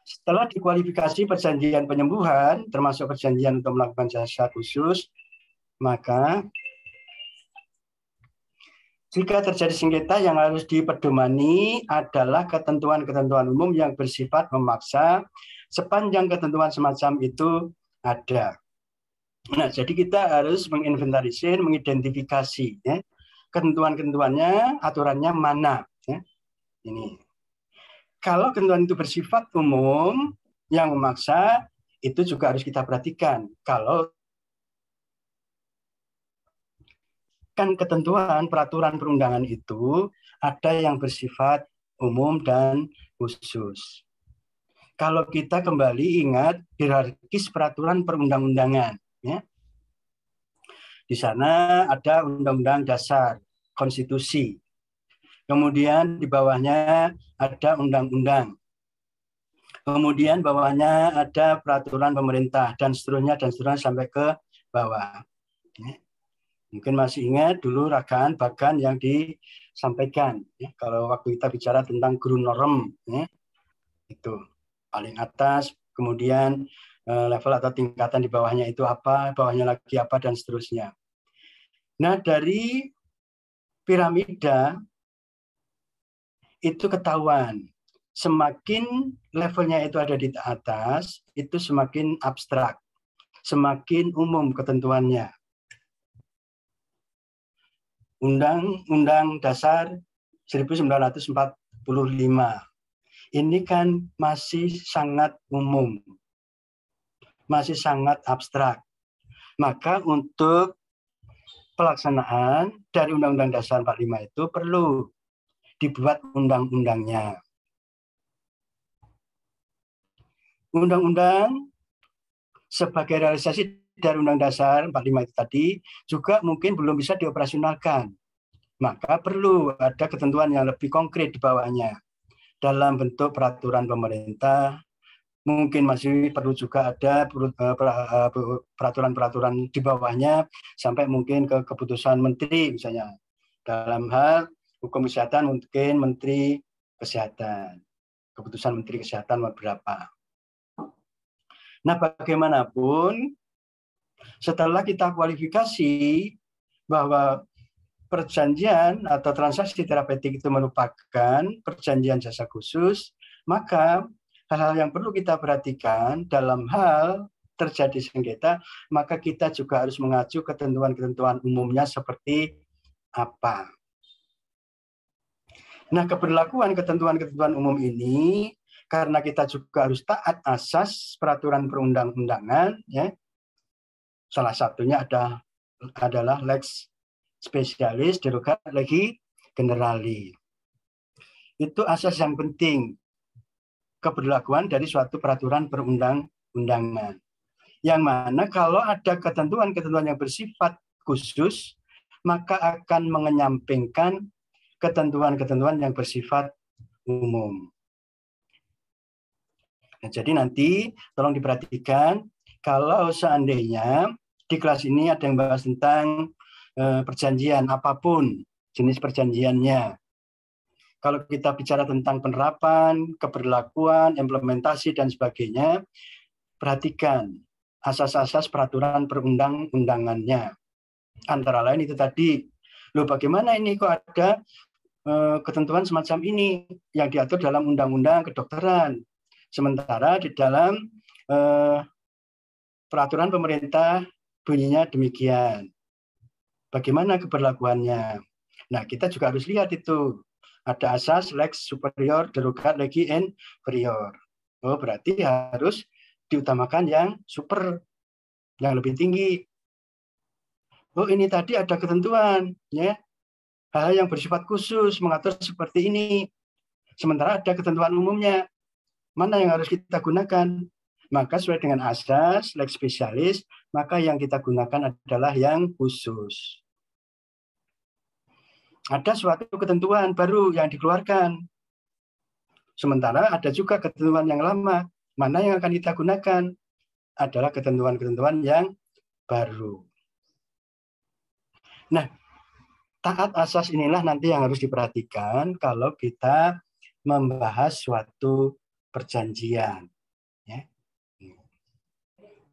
Setelah dikualifikasi perjanjian penyembuhan, termasuk perjanjian untuk melakukan jasa khusus, maka jika terjadi sengketa yang harus dipedomani adalah ketentuan-ketentuan umum yang bersifat memaksa sepanjang ketentuan semacam itu ada. Nah, jadi kita harus menginventarisir, mengidentifikasi ya, ketentuan-ketentuannya, aturannya mana. Ya. Ini. Kalau ketentuan itu bersifat umum yang memaksa, itu juga harus kita perhatikan. Kalau kan ketentuan peraturan perundangan itu ada yang bersifat umum dan khusus. Kalau kita kembali ingat hierarkis peraturan perundang-undangan, ya. Di sana ada Undang-Undang Dasar, Konstitusi. Kemudian di bawahnya ada undang-undang. Kemudian bawahnya ada peraturan pemerintah dan seterusnya sampai ke bawah. Ya. Mungkin masih ingat dulu ragaan bagan yang disampaikan. Ya. Kalau waktu kita bicara tentang Grundnorm, ya. Itu paling atas, kemudian level atau tingkatan di bawahnya itu apa, bawahnya lagi apa, dan seterusnya. Nah, dari piramida itu ketahuan. Semakin levelnya itu ada di atas, itu semakin abstrak, semakin umum ketentuannya. Undang-Undang Dasar 1945. Ini kan masih sangat umum, masih sangat abstrak. Maka untuk pelaksanaan dari Undang-Undang Dasar 45 itu perlu dibuat undang-undangnya. Undang-undang sebagai realisasi dari Undang Dasar 45 itu tadi juga mungkin belum bisa dioperasionalkan. Maka perlu ada ketentuan yang lebih konkret di bawahnya. dalam bentuk peraturan pemerintah. Mungkin masih perlu juga ada peraturan-peraturan di bawahnya sampai mungkin ke keputusan menteri misalnya. Dalam hal hukum kesehatan mungkin Menteri Kesehatan. Keputusan Menteri Kesehatan berapa. Nah, bagaimanapun setelah kita kualifikasi bahwa perjanjian atau transaksi terapeutik itu merupakan perjanjian jasa khusus, maka hal-hal yang perlu kita perhatikan dalam hal terjadi sengketa, maka kita juga harus mengacu ketentuan-ketentuan umumnya seperti apa. Nah, keberlakuan ketentuan-ketentuan umum ini, karena kita juga harus taat asas peraturan perundang-undangan, ya. Salah satunya adalah lex specialis derogat legi generali. Itu asas yang penting. Keberlakuan dari suatu peraturan perundang-undangan. Yang mana kalau ada ketentuan-ketentuan yang bersifat khusus, maka akan mengenyampingkan ketentuan-ketentuan yang bersifat umum. Nah, jadi nanti tolong diperhatikan, kalau seandainya di kelas ini ada yang bahas tentang perjanjian apapun, jenis perjanjiannya. Kalau kita bicara tentang penerapan, keberlakuan, implementasi, dan sebagainya, perhatikan asas-asas peraturan perundang-undangannya. Antara lain itu tadi, loh bagaimana ini kok ada ketentuan semacam ini yang diatur dalam undang-undang kedokteran. Sementara di dalam peraturan pemerintah bunyinya demikian. Bagaimana keberlakuannya? Nah, kita juga harus lihat itu. Ada asas lex superior derogat legi inferior. Oh, berarti harus diutamakan yang super, yang lebih tinggi. Oh, ini tadi ada ketentuan, ya. Hal yang bersifat khusus mengatur seperti ini. Sementara ada ketentuan umumnya. Mana yang harus kita gunakan? Maka sesuai dengan asas lex specialis, maka yang kita gunakan adalah yang khusus. Ada suatu ketentuan baru yang dikeluarkan. Sementara ada juga ketentuan yang lama. Mana yang akan kita gunakan? Adalah ketentuan-ketentuan yang baru. Nah, taat asas inilah nanti yang harus diperhatikan kalau kita membahas suatu perjanjian. Ya.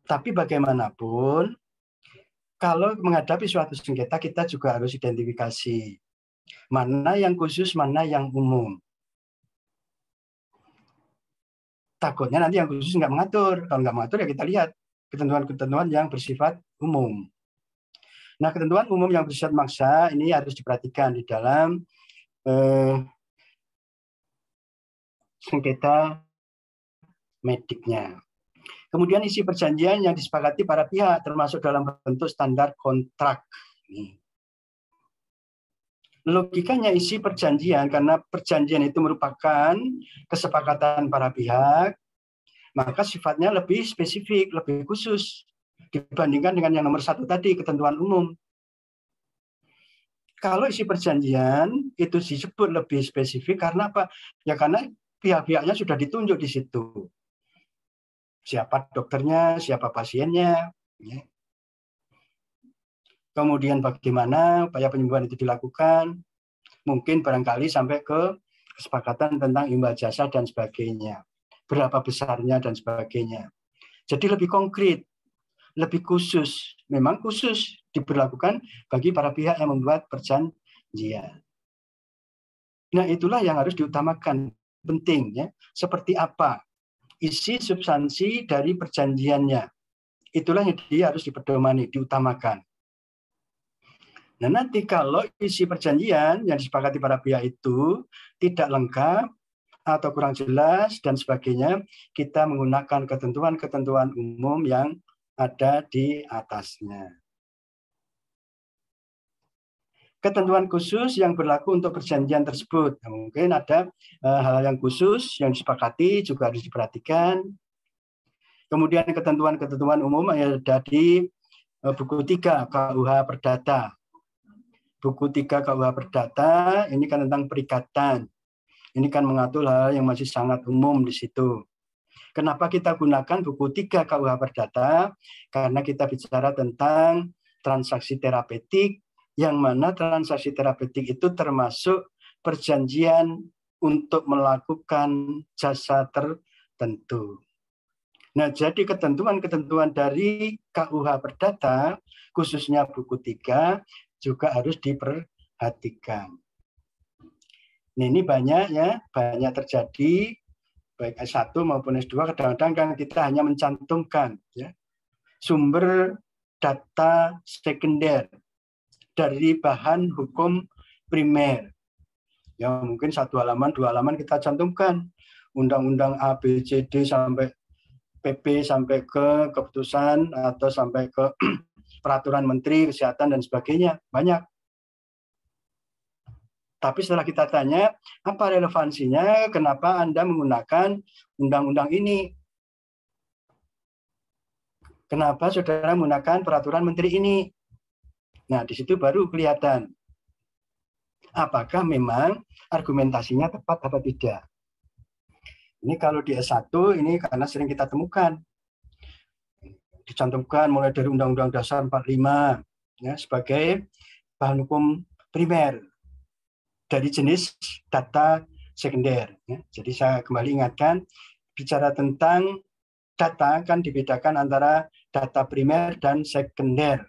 Tapi bagaimanapun, kalau menghadapi suatu sengketa, kita juga harus identifikasi mana yang khusus, mana yang umum. Takutnya nanti yang khusus nggak mengatur. Kalau nggak mengatur ya kita lihat ketentuan-ketentuan yang bersifat umum. Nah, ketentuan umum yang bersifat maksa ini harus diperhatikan di dalam sengketa mediknya. Kemudian isi perjanjian yang disepakati para pihak termasuk dalam bentuk standar kontrak. Logikanya isi perjanjian, karena perjanjian itu merupakan kesepakatan para pihak, maka sifatnya lebih spesifik, lebih khusus dibandingkan dengan yang nomor 1 tadi, ketentuan umum. Kalau isi perjanjian itu disebut lebih spesifik karena apa? Ya karena pihak-pihaknya sudah ditunjuk di situ. Siapa dokternya, siapa pasiennya. Ya. Kemudian bagaimana upaya penyembuhan itu dilakukan, mungkin barangkali sampai ke kesepakatan tentang imbal jasa dan sebagainya, berapa besarnya dan sebagainya. Jadi lebih konkret, lebih khusus, memang khusus diberlakukan bagi para pihak yang membuat perjanjian. Nah, itulah yang harus diutamakan, penting ya, seperti apa isi substansi dari perjanjiannya. Itulah yang dia harus dipedomani, diutamakan. Nah, nanti kalau isi perjanjian yang disepakati para pihak itu tidak lengkap atau kurang jelas dan sebagainya, kita menggunakan ketentuan-ketentuan umum yang ada di atasnya. Ketentuan khusus yang berlaku untuk perjanjian tersebut. Nah, mungkin ada hal yang khusus yang disepakati juga harus diperhatikan. Kemudian ketentuan-ketentuan umum yang ada di buku 3 KUH Perdata. Buku 3 KUH Perdata ini kan tentang perikatan. Ini kan mengatur hal yang masih sangat umum di situ. Kenapa kita gunakan buku 3 KUH Perdata? Karena kita bicara tentang transaksi terapeutik, yang mana transaksi terapeutik itu termasuk perjanjian untuk melakukan jasa tertentu. Nah, jadi ketentuan-ketentuan dari KUH Perdata, khususnya buku 3, juga harus diperhatikan. Nah, ini banyak ya, banyak terjadi, baik S1 maupun S2, kadang-kadang kan kita hanya mencantumkan ya, sumber data sekunder dari bahan hukum primer. Ya mungkin 1 halaman, 2 halaman kita cantumkan undang-undang A, B, C, D sampai PP sampai ke keputusan atau sampai ke peraturan Menteri Kesehatan dan sebagainya, banyak. Tapi setelah kita tanya, apa relevansinya, kenapa Anda menggunakan undang-undang ini? Kenapa saudara menggunakan peraturan Menteri ini? Nah, di situ baru kelihatan apakah memang argumentasinya tepat atau tidak. Ini kalau di S1 ini karena sering kita temukan. Dicantumkan mulai dari Undang-Undang Dasar 45 ya, sebagai bahan hukum primer dari jenis data sekunder. Ya. Jadi saya kembali ingatkan, bicara tentang data kan dibedakan antara data primer dan sekunder.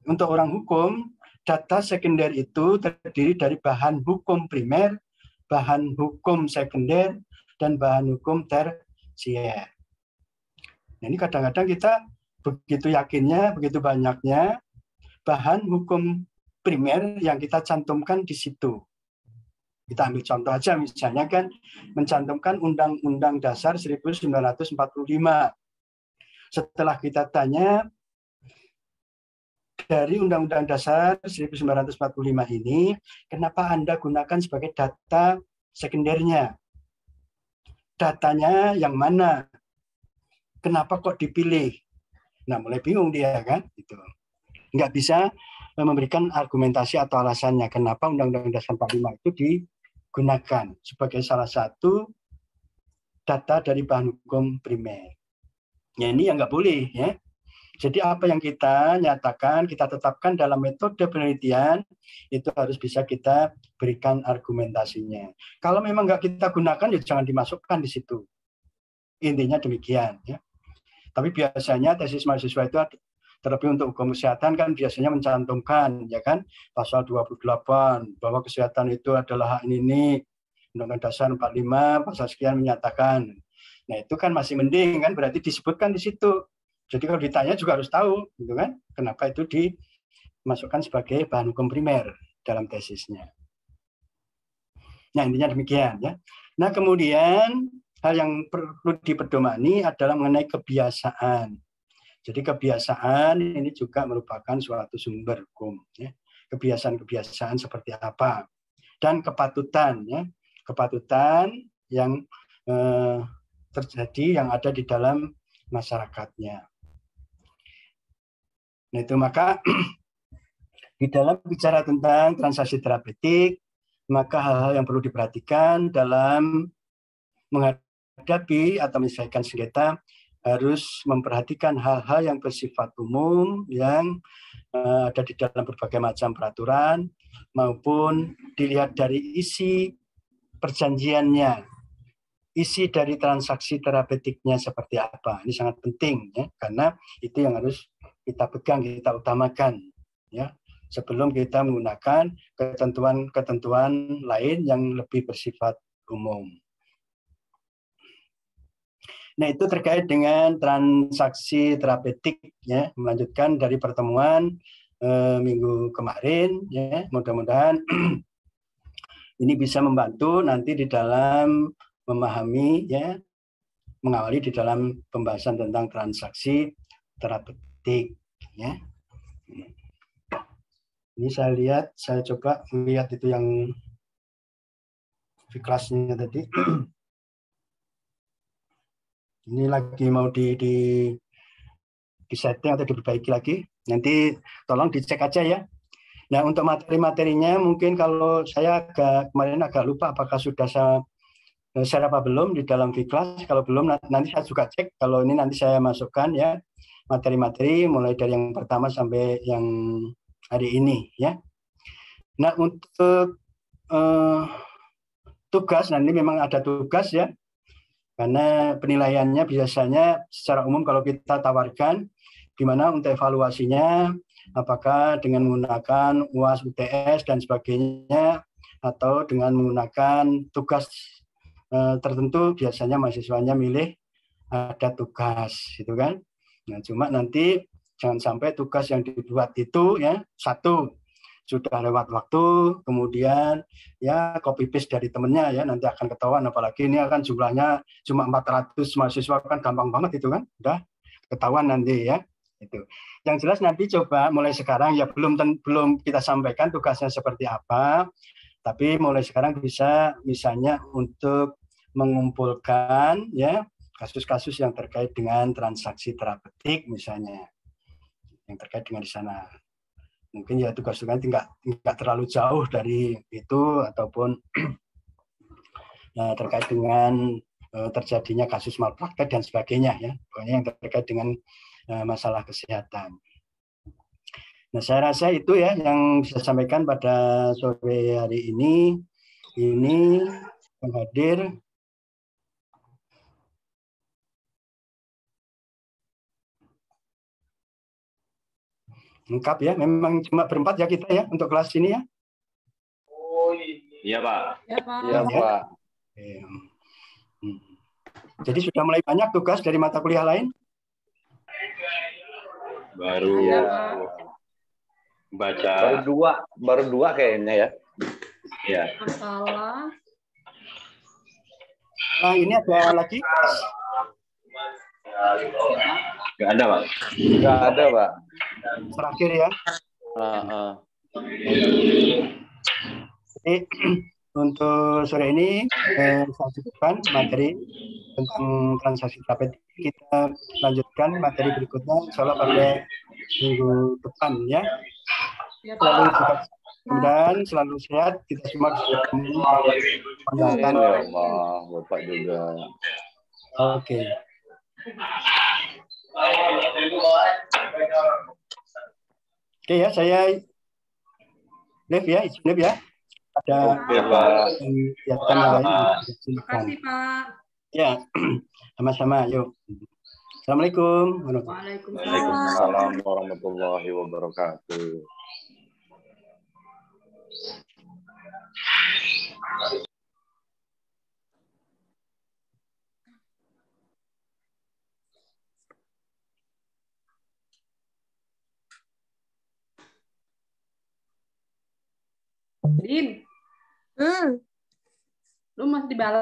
Untuk orang hukum, data sekunder itu terdiri dari bahan hukum primer, bahan hukum sekunder, dan bahan hukum tersier. Nah, ini kadang-kadang kita begitu yakinnya, begitu banyaknya bahan hukum primer yang kita cantumkan di situ. Kita ambil contoh aja, misalnya kan mencantumkan Undang-Undang Dasar 1945. Setelah kita tanya, dari Undang-Undang Dasar 1945 ini, kenapa Anda gunakan sebagai data sekundernya? Datanya yang mana? Kenapa kok dipilih? Nah, mulai bingung dia kan, gitu. Nggak bisa memberikan argumentasi atau alasannya kenapa Undang-Undang Dasar 45 itu digunakan sebagai salah satu data dari bahan hukum primer. Ya, ini yang nggak boleh ya. Jadi apa yang kita nyatakan, kita tetapkan dalam metode penelitian, itu harus bisa kita berikan argumentasinya. Kalau memang nggak kita gunakan, ya jangan dimasukkan di situ. Intinya demikian. Ya. Tapi biasanya tesis mahasiswa itu terlebih untuk hukum kesehatan kan biasanya mencantumkan, ya kan, pasal 28 bahwa kesehatan itu adalah hak ini, Undang-Undang Dasar 45 pasal sekian menyatakan. Nah itu kan masih mending kan, berarti disebutkan di situ. Jadi kalau ditanya juga harus tahu, gitu kan, kenapa itu dimasukkan sebagai bahan hukum primer dalam tesisnya. Nah intinya demikian ya. Nah kemudian hal yang perlu dipedomani adalah mengenai kebiasaan. Jadi kebiasaan ini juga merupakan suatu sumber hukum. Ya. Kebiasaan-kebiasaan seperti apa dan kepatutan, ya, kepatutan yang terjadi yang ada di dalam masyarakatnya. Nah itu maka di dalam bicara tentang transaksi terapeutik, maka hal-hal yang perlu diperhatikan dalam menghadapi atau menyelesaikan sengketa harus memperhatikan hal-hal yang bersifat umum yang ada di dalam berbagai macam peraturan maupun dilihat dari isi perjanjiannya, isi dari transaksi terapeutiknya seperti apa. Ini sangat penting ya, karena itu yang harus kita pegang, kita utamakan ya, sebelum kita menggunakan ketentuan-ketentuan lain yang lebih bersifat umum. Nah, itu terkait dengan transaksi terapeutik ya, melanjutkan dari pertemuan minggu kemarin ya, mudah-mudahan ini bisa membantu nanti di dalam memahami ya, mengawali di dalam pembahasan tentang transaksi terapeutik ya. Ini saya lihat, saya coba melihat itu yang kelasnya tadi. Ini lagi mau di setting atau diperbaiki lagi. Nanti tolong dicek aja ya. Nah, untuk materi-materinya mungkin kalau saya kemarin agak lupa apakah sudah saya share apa belum di dalam Vklas. Kalau belum nanti saya juga cek. Kalau ini nanti saya masukkan ya materi-materi mulai dari yang pertama sampai yang hari ini ya. Nah, untuk tugas nanti memang ada tugas ya. Karena penilaiannya biasanya secara umum kalau kita tawarkan gimana untuk evaluasinya, apakah dengan menggunakan UAS, UTS, dan sebagainya, atau dengan menggunakan tugas tertentu, biasanya mahasiswanya milih ada tugas, gitu kan. Nah, cuma nanti jangan sampai tugas yang dibuat itu ya, satu, sudah lewat waktu, kemudian ya copy paste dari temennya ya, nanti akan ketahuan, apalagi ini akan jumlahnya cuma 400 mahasiswa kan gampang banget itu kan, udah ketahuan nanti ya. Itu. Yang jelas nanti coba mulai sekarang ya belum kita sampaikan tugasnya seperti apa, tapi mulai sekarang bisa misalnya untuk mengumpulkan ya kasus-kasus yang terkait dengan transaksi terapeutik misalnya, yang terkait dengan di sana. Mungkin ya tugas-tugasnya tidak terlalu jauh dari itu ataupun terkait dengan terjadinya kasus malpraktek dan sebagainya ya, pokoknya yang terkait dengan masalah kesehatan. Nah, saya rasa itu ya yang bisa sampaikan pada sore hari ini. Ini yang hadir lengkap ya, memang cuma berempat ya kita ya untuk kelas ini ya. Oh iya Pak. Ya, Pak. Iya, Pak. Jadi sudah mulai banyak tugas dari mata kuliah lain? Baru Ada, Iya. Pak. baca. Baru dua kayaknya ya. Ya. Masalah. Nah, ini ada lagi. Nggak ada Pak. Nggak ada, Pak. Terakhir ya. Jadi, untuk sore ini saya cukupkan materi tentang transaksi terapeutik. Kita lanjutkan materi berikutnya insya Allah pada minggu depan ya. Ya, Selalu Pak. juga mudah-mudahan selalu sehat, kita semua bisa bertemu. Amin ya Allah, Bapak juga. Oke. Oke ya, saya live ya, live ya. Ada Oke, Pak. kegiatan yang lain. Terima kasih, Pak. Ya, sama-sama. Yuk. Assalamualaikum. Waalaikumsalam. Waalaikumsalam warahmatullahi wabarakatuh. Din, lu masih di bawah.